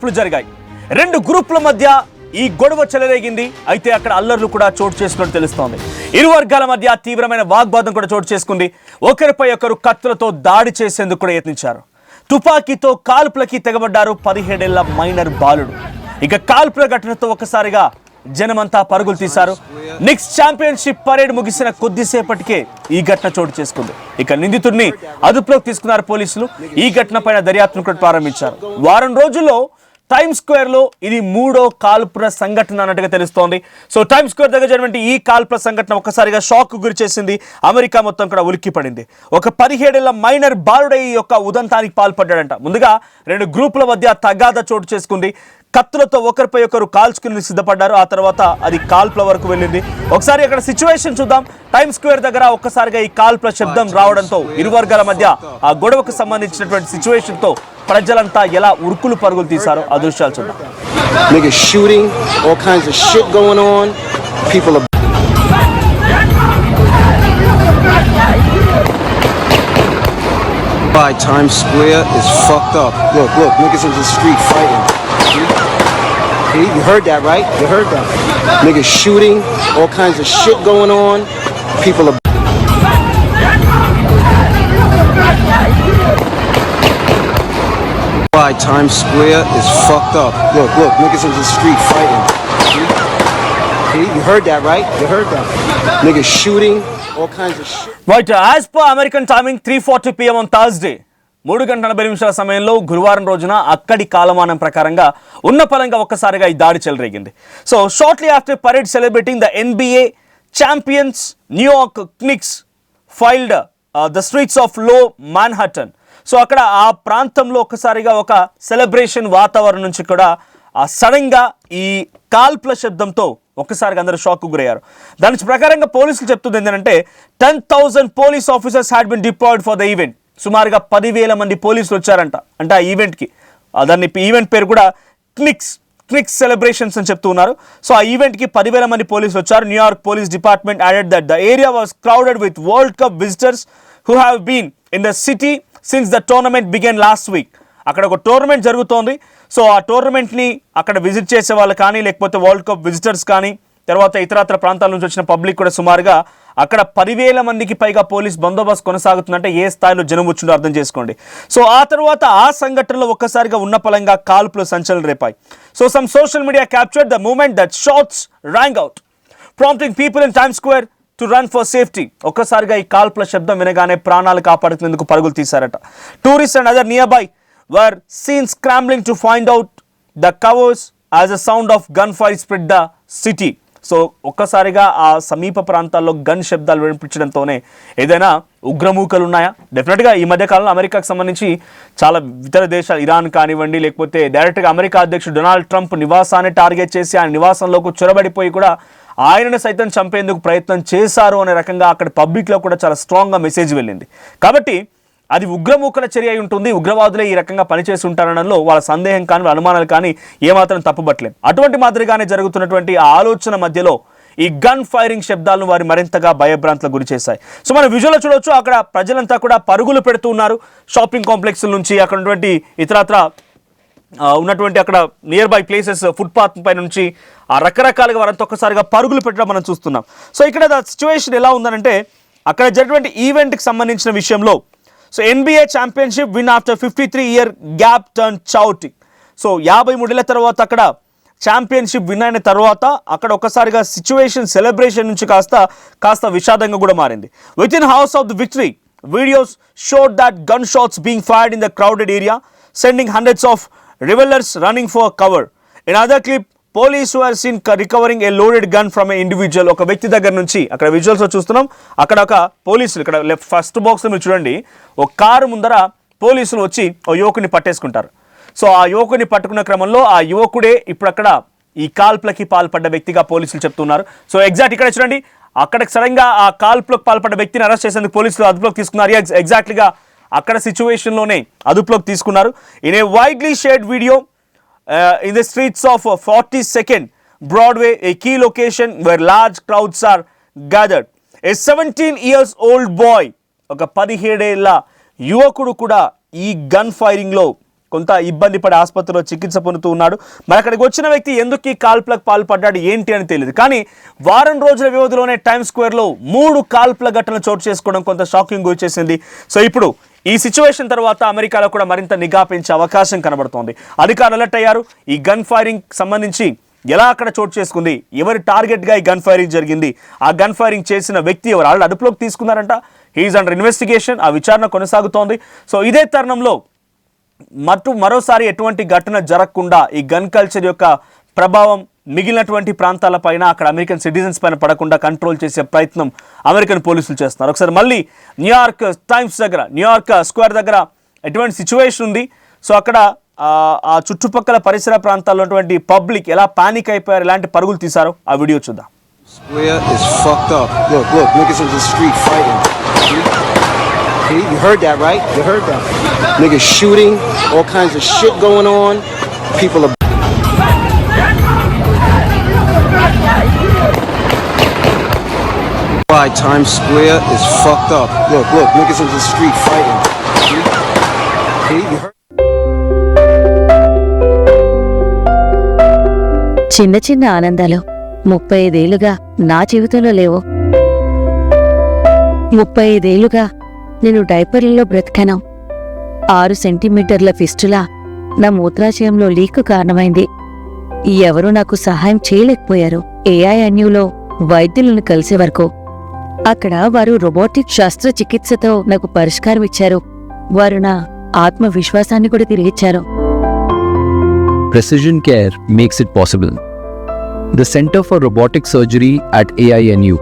ఇప్పుడు జరిగాయి రెండు గ్రూపుల మధ్య ఈ గొడవ చెలరేగింది. అయితే అక్కడ అల్లర్లు కూడా చోటు చేసుకున్నట్టు తెలుస్తోంది. ఇరు వర్గాల మధ్య తీవ్రమైన వాగ్వాదం కూడా చోటు చేసుకుంది. ఒకరిపై ఒకరు కత్తులతో దాడి చేసేందుకు కూడా యత్నించారు. తుపాకీతో కాల్పులకి తెగబడ్డారు 17 ఏళ్ల మైనర్ బాలుడు. ఇక కాల్పుల ఘటనతో ఒక్కసారిగా జనమంతా పరుగులు తీశారు. నిక్స్ ఛాంపియన్షిప్ పరేడ్ ముగిసిన కొద్దిసేపటికే ఈ ఘటన చోటు చేసుకుంది. ఇక నిందితుడిని అదుపులోకి తీసుకున్నారు పోలీసులు. ఈ ఘటనపైన దర్యాప్తును కూడా ప్రారంభించారు. వారం రోజుల్లో టైమ్ స్క్వేర్ లో ఇది 3వ కాల్పుల సంఘటన అన్నట్టుగా తెలుస్తోంది. సో టైమ్ స్క్వేర్ దగ్గర జరిగినటువంటి ఈ కాల్పుల సంఘటన ఒక్కసారిగా షాక్ గురి చేసింది. అమెరికా మొత్తం కూడా ఉలిక్కి పడింది. ఒక 17 ఏళ్ల మైనర్ బాలుడై ఈ యొక్క ఉదంతానికి పాల్పడ్డాడంట. ముందుగా రెండు గ్రూపుల మధ్య తగాదా చోటు చేసుకుంది. కత్తులతో ఒకరిపై ఒకరు కాల్చుకుని సిద్ధపడ్డారు. ఆ తర్వాత అది కాల్పుల వరకు వెళ్ళింది. ఒకసారి అక్కడ సిచ్యువేషన్ చూద్దాం. టైమ్ స్క్వేర్ దగ్గర ఒక్కసారిగా ఈ కాల్పుల శబ్దం రావడంతో ఇరు వర్గాల మధ్య ఆ గొడవకు సంబంధించినటువంటి సిచ్యువేషన్ తో ప్రజలంతా ఎలా ఉరుకులు పరుగులు తీశారో ఆ దృశ్యాలు చూద్దాం. Niggas shooting, all kinds of shit going on. People are by Times Square is fucked up. Look, niggas in the street fighting. See, you heard that, right? You heard that. Niggas shooting, all kinds of shit going on. People are by Times Square is fucked up. Look, niggas in the street fighting. See, you heard that, right? You heard that. Niggas shooting, all kinds of shit. Right, as per American timing 3:40 PM on Thursday, 3:40 సమయంలో గురువారం రోజున అక్కడి కాలమానం ప్రకారంగా ఉన్న పరంగా ఒక్కసారిగా ఈ దాడి చెలరేగింది. So shortly after parade celebrating the NBA champions New York Knicks filled the streets of lower Manhattan. So అక్కడ ఆ ప్రాంతంలో ఒక్కసారిగా ఒక సెలబ్రేషన్ వాతావరణం నుంచి కూడా సడన్ గా ఈ కాల్పుల శబ్దంతో ఒక్కసారిగా అందరూ షాక్ గురయ్యారు. దాని ప్రకారంగా పోలీసులు చెప్తుంది ఏంటంటే 10,000 police officers had been deployed for the event. సుమారుగా 10,000 మంది పోలీసులు వచ్చారంట. అంటే ఆ ఈవెంట్కి దాన్ని ఈవెంట్ పేరు కూడా క్నిక్స్ సెలబ్రేషన్స్ అని చెప్తూ ఉన్నారు. సో ఆ ఈవెంట్కి 10,000 మంది పోలీసులు వచ్చారు. New York police department added that the area was crowded with world cup visitors who have been in the city since the tournament began last week. అక్కడ ఒక టోర్నమెంట్ జరుగుతోంది. సో ఆ టోర్నమెంట్ని అక్కడ విజిట్ చేసే వాళ్ళు కానీ లేకపోతే వరల్డ్ కప్ విజిటర్స్ కానీ తర్వాత ఇతరత్ర ప్రాంతాల నుంచి వచ్చిన పబ్లిక్ కూడా సుమారుగా అక్కడ 10,000 మందికి పైగా పోలీస్ బందోబస్తు కొనసాగుతుందంటే ఏ స్థాయిలో జనం వచ్చిందో అర్థం చేసుకోండి. సో ఆ తర్వాత ఆ సంఘటనలో ఒక్కసారిగా ఉన్న పలంగా కాల్పులు సంచలనం రేపాయి. So some social media captured the moment that shots rang out prompting people in Times Square to run for safety. ఒక్కసారిగా ఈ కాల్పుల శబ్దం వినగానే ప్రాణాలు కాపాడుకునేందుకు పరుగులు తీశారట. Tourist and other nearby were seen scrambling to find out the covers as a sound of gunfire spread the city. So ఒక్కసారిగా ఆ సమీప ప్రాంతాల్లో గన్ శబ్దాలు వినిపించడంతోనే ఏదైనా ఉగ్రమూకలు ఉన్నాయా? డెఫినెట్గా ఈ మధ్యకాలంలో అమెరికాకు సంబంధించి చాలా ఇతర దేశాలు ఇరాన్ కానివ్వండి లేకపోతే డైరెక్ట్గా అమెరికా అధ్యక్షుడు డొనాల్డ్ ట్రంప్ నివాసాన్ని టార్గెట్ చేసి ఆయన నివాసంలోకి చొరబడిపోయి కూడా ఆయనను సైతం చంపేందుకు ప్రయత్నం చేశారు అనే రకంగా అక్కడ పబ్లిక్లో కూడా చాలా స్ట్రాంగ్గా మెసేజ్ వెళ్ళింది. కాబట్టి అది ఉగ్రమూకల చర్య అయి ఉంటుంది. ఉగ్రవాదులే ఈ రకంగా పనిచేసి ఉంటారనడంలో వాళ్ళ సందేహం కానీ అనుమానాలు కానీ ఏమాత్రం తప్పుపట్టలేం. అటువంటి మాదిరిగానే జరుగుతున్నటువంటి ఆ ఆలోచన మధ్యలో ఈ గన్ ఫైరింగ్ శబ్దాలను వారి మరింతగా భయభ్రాంతులకు గురి చేశాయి. సో మనం విజువల్లో చూడవచ్చు, అక్కడ ప్రజలంతా కూడా పరుగులు పెడుతూ ఉన్నారు. షాపింగ్ కాంప్లెక్స్ నుంచి అక్కడ ఉన్నటువంటి ఇతరత్ర ఉన్నటువంటి అక్కడ నియర్ బై ప్లేసెస్ ఫుట్పాత్ పై నుంచి ఆ రకరకాలుగా వారంతా ఒక్కసారిగా పరుగులు పెట్టడం మనం చూస్తున్నాం. సో ఇక్కడ ద సిచ్యువేషన్ ఎలా ఉందనంటే అక్కడ జరిగినటువంటి ఈవెంట్కి సంబంధించిన విషయంలో so NBA championship win after 53 year gap turn shouting. So 53 ఏళ్ల తర్వాత అక్కడ ఛాంపియన్షిప్ విన్ అయిన తర్వాత అక్కడ ఒకసారిగా సిచ్యువేషన్ సెలబ్రేషన్ నుంచి కాస్త విషాదంగా కూడా మారింది. Within hours of the victory videos showed that gunshots being fired in the crowded area sending hundreds of revelers running for cover. In other clip police were seen recovering a loaded gun from a individual. ఒక వ్యక్తి దగ్గర నుంచి అక్కడ visuals చూస్తున్నాం. అక్కడ ఒక పోలీసులు ఇక్కడ లెఫ్ట్ ఫస్ట్ బాక్స్ మీరు చూడండి, ఒక కారు ముందర పోలీసులు వచ్చి ఓ యువకుని పట్టేసుకుంటారు. సో ఆ యువకుని పట్టుకున్న క్రమంలో ఆ యువకుడే ఇప్పుడు అక్కడ ఈ కాల్పులకి పాల్పడ్డ వ్యక్తిగా పోలీసులు చెప్తున్నారు. సో ఎగ్జాక్ట్ ఇక్కడ చూడండి, అక్కడ సడన్గా ఆ కాల్పులకు పాల్పడ్డ వ్యక్తిని అరెస్ట్ చేసేందుకు పోలీసులు అదుపులోకి తీసుకున్నారు. ఎగ్జాక్ట్లీగా అక్కడ సిచ్యువేషన్లోనే అదుపులోకి తీసుకున్నారు. In a widely shared video in the streets of 42nd Broadway, a key location where large crowds are gathered. A 17 years old boy, ఒక 17 ఏళ్ల యువకుడు కూడా ఈ గన్ ఫైరింగ్లో కొంత ఇబ్బంది పడి ఆసుపత్రిలో చికిత్స పొందుతూ ఉన్నాడు. మరి అక్కడికి వచ్చిన వ్యక్తి ఎందుకు ఈ కాల్పులకు పాల్పడ్డాడు ఏంటి అని తెలియదు. కానీ వారం రోజుల వ్యవధిలోనే టైమ్ స్క్వేర్లో 3 కాల్పుల ఘటనలు చోటు చేసుకోవడం కొంత షాకింగ్ గురిచేసింది. సో ఇప్పుడు ఈ సిచ్యువేషన్ తర్వాత అమెరికాలో కూడా మరింత నిఘా పెంచే అవకాశం కనబడుతోంది. అధికారులు అలర్ట్ అయ్యారు. ఈ గన్ ఫైరింగ్ సంబంధించి ఎలా అక్కడ చోటు చేసుకుంది, ఎవరి టార్గెట్గా ఈ గన్ ఫైరింగ్ జరిగింది, ఆ గన్ ఫైరింగ్ చేసిన వ్యక్తి ఎవరు, వాళ్ళు అదుపులోకి తీసుకున్నారంట. He's under investigation. ఆ విచారణ కొనసాగుతోంది. సో ఇదే తరుణంలో మరోసారి ఎటువంటి ఘటన జరగకుండా ఈ గన్ కల్చర్ యొక్క ప్రభావం మిగిలినటువంటి ప్రాంతాలపైన, అక్కడ అమెరికన్ సిటిజన్స్ పైన పడకుండా కంట్రోల్ చేసే ప్రయత్నం అమెరికన్ పోలీసులు చేస్తున్నారు. ఒకసారి మళ్ళీ న్యూయార్క్ న్యూయార్క్ స్క్వేర్ దగ్గర ఎటువంటి సిచ్యువేషన్ ఉంది, సో అక్కడ ఆ చుట్టుపక్కల పరిసర ప్రాంతాల్లో ఉన్నటువంటి పబ్లిక్ ఎలా పానిక్ అయిపోయారు, ఎలాంటి పరుగులు తీశారో ఆ వీడియో చూద్దాం. Square is fucked up. Look, niggas in the street fighting. See? You heard that, right? You heard that. Niggas shooting, all kinds of shit going on. People are... Why Times Square is fucked up. Look, niggas in the street fighting. See? You heard... చిన్న చిన్న ఆనందాలు 35 ఏళ్లుగా నా జీవితంలో లేవు. 35 ఏళ్లుగా నేను డైపర్లలో బ్రతికాను. 6 సెంటీమీటర్ల ఫిస్టులా నా మూత్రాశయంలో లీకు కారణమైంది. ఎవరూ నాకు సహాయం చేయలేకపోయారు. ఏఐఎన్యూలో వైద్యులను కలిసే వరకు. అక్కడ వారు రోబోటిక్ శస్త్రచికిత్సతో నాకు పరిష్కారం ఇచ్చారు. వారు నా ఆత్మవిశ్వాసాన్ని కూడా తిరిగిచ్చారు. Precision care makes it possible. The Center for Robotic Surgery at AINU